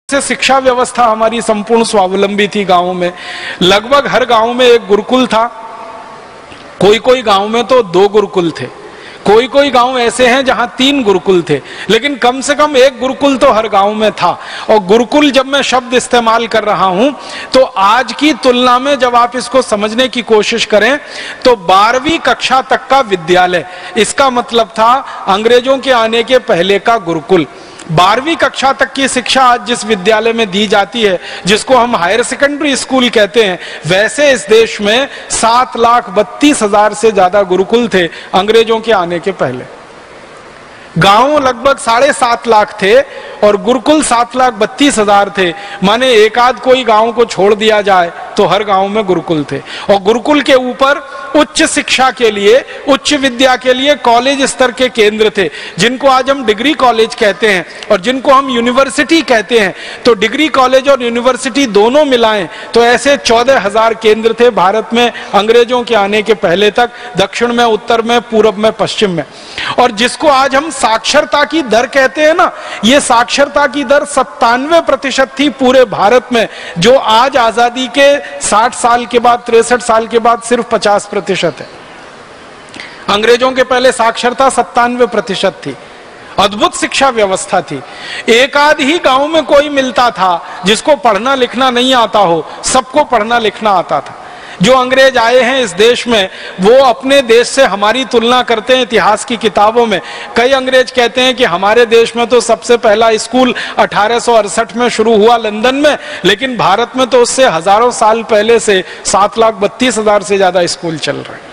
से शिक्षा व्यवस्था हमारी संपूर्ण स्वावलंबी थी। गांवों में लगभग हर गांव में एक गुरुकुल था। कोई कोई गांव में तो 2 गुरुकुल थे, कोई कोई गांव ऐसे हैं जहां 3 गुरुकुल थे, लेकिन कम से कम एक गुरुकुल तो हर गांव में था। और गुरुकुल जब मैं शब्द इस्तेमाल कर रहा हूं तो आज की तुलना में जब आप इसको समझने की कोशिश करें तो 12वीं कक्षा तक का विद्यालय, इसका मतलब था अंग्रेजों के आने के पहले का गुरुकुल। 12वीं कक्षा तक की शिक्षा आज जिस विद्यालय में दी जाती है, जिसको हम हायर सेकेंडरी स्कूल कहते हैं, वैसे इस देश में 7,32,000 से ज्यादा गुरुकुल थे अंग्रेजों के आने के पहले। गांव लगभग 7.5 लाख थे और गुरुकुल 7,32,000 थे। माने एक आध कोई गांव को छोड़ दिया जाए तो हर गांव में गुरुकुल थे। और गुरुकुल के ऊपर उच्च शिक्षा के लिए, उच्च विद्या के लिए कॉलेज स्तर के केंद्र थे, जिनको आज हम डिग्री कॉलेज कहते हैं और जिनको हम यूनिवर्सिटी कहते हैं। तो डिग्री कॉलेज और यूनिवर्सिटी दोनों मिलाएं तो ऐसे 14,000 केंद्र थे भारत में अंग्रेजों के आने के पहले तक, दक्षिण में, उत्तर में, पूर्व में, पश्चिम में। और जिसको आज हम साक्षरता की दर कहते हैं ना, ये साक्षरता की दर 97% थी पूरे भारत में, जो आज आजादी के 60 साल के बाद, 63 साल के बाद सिर्फ 50% है। अंग्रेजों के पहले साक्षरता 97% थी। अद्भुत शिक्षा व्यवस्था थी। एक आध ही गांव में कोई मिलता था जिसको पढ़ना लिखना नहीं आता हो, सबको पढ़ना लिखना आता था। जो अंग्रेज आए हैं इस देश में, वो अपने देश से हमारी तुलना करते हैं इतिहास की किताबों में। कई अंग्रेज कहते हैं कि हमारे देश में तो सबसे पहला स्कूल 1868 में शुरू हुआ लंदन में, लेकिन भारत में तो उससे हजारों साल पहले से 7,32,000 से ज्यादा स्कूल चल रहे हैं।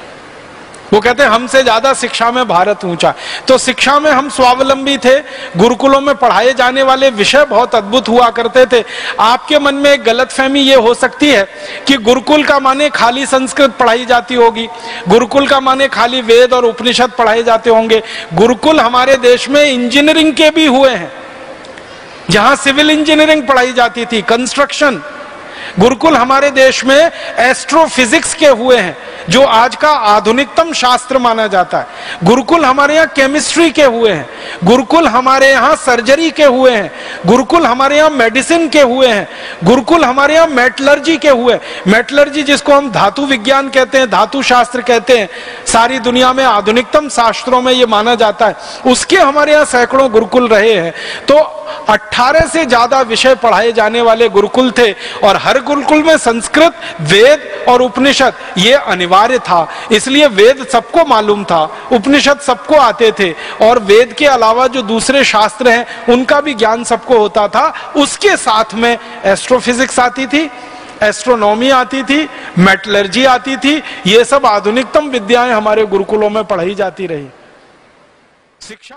वो कहते हैं हमसे ज्यादा शिक्षा में भारत ऊंचा। तो शिक्षा में हम स्वावलंबी थे। गुरुकुलों में पढ़ाए जाने वाले विषय बहुत अद्भुत हुआ करते थे। आपके मन में एक गलतफहमी ये हो सकती है कि गुरुकुल का माने खाली संस्कृत पढ़ाई जाती होगी, गुरुकुल का माने खाली वेद और उपनिषद पढ़ाए जाते होंगे। गुरुकुल हमारे देश में इंजीनियरिंग के भी हुए हैं, जहां सिविल इंजीनियरिंग पढ़ाई जाती थी, कंस्ट्रक्शन। गुरुकुल हमारे देश में एस्ट्रोफिजिक्स के हुए हैं, जो आज का आधुनिकतम शास्त्र माना जाता है। गुरुकुल हमारे यहाँ केमिस्ट्री के हुए हैं, गुरुकुल हमारे यहाँ सर्जरी के हुए हैं, गुरुकुल हमारे यहाँ मेडिसिन के हुए हैं, गुरुकुल हमारे यहाँ मेटलर्जी के हुए। मेटलर्जी जिसको हम धातु विज्ञान कहते हैं, धातु शास्त्र कहते हैं, सारी दुनिया में आधुनिकतम शास्त्रों में ये माना जाता है, उसके हमारे यहाँ सैकड़ों गुरुकुल रहे हैं। तो 18 से ज्यादा विषय पढ़ाए जाने वाले गुरुकुल थे और हर गुरुकुल में संस्कृत, वेद और उपनिषद ये अनिवार्य था। इसलिए वेद सबको मालूम था, उपनिषद सबको आते थे और वेद के अलावा जो दूसरे शास्त्र हैं उनका भी ज्ञान सबको होता था। उसके साथ में एस्ट्रोफिजिक्स आती थी, एस्ट्रोनॉमी आती थी, मेटलर्जी आती थी। ये सब आधुनिकतम विद्याएं हमारे गुरुकुलों में पढ़ाई जाती रही। शिक्षा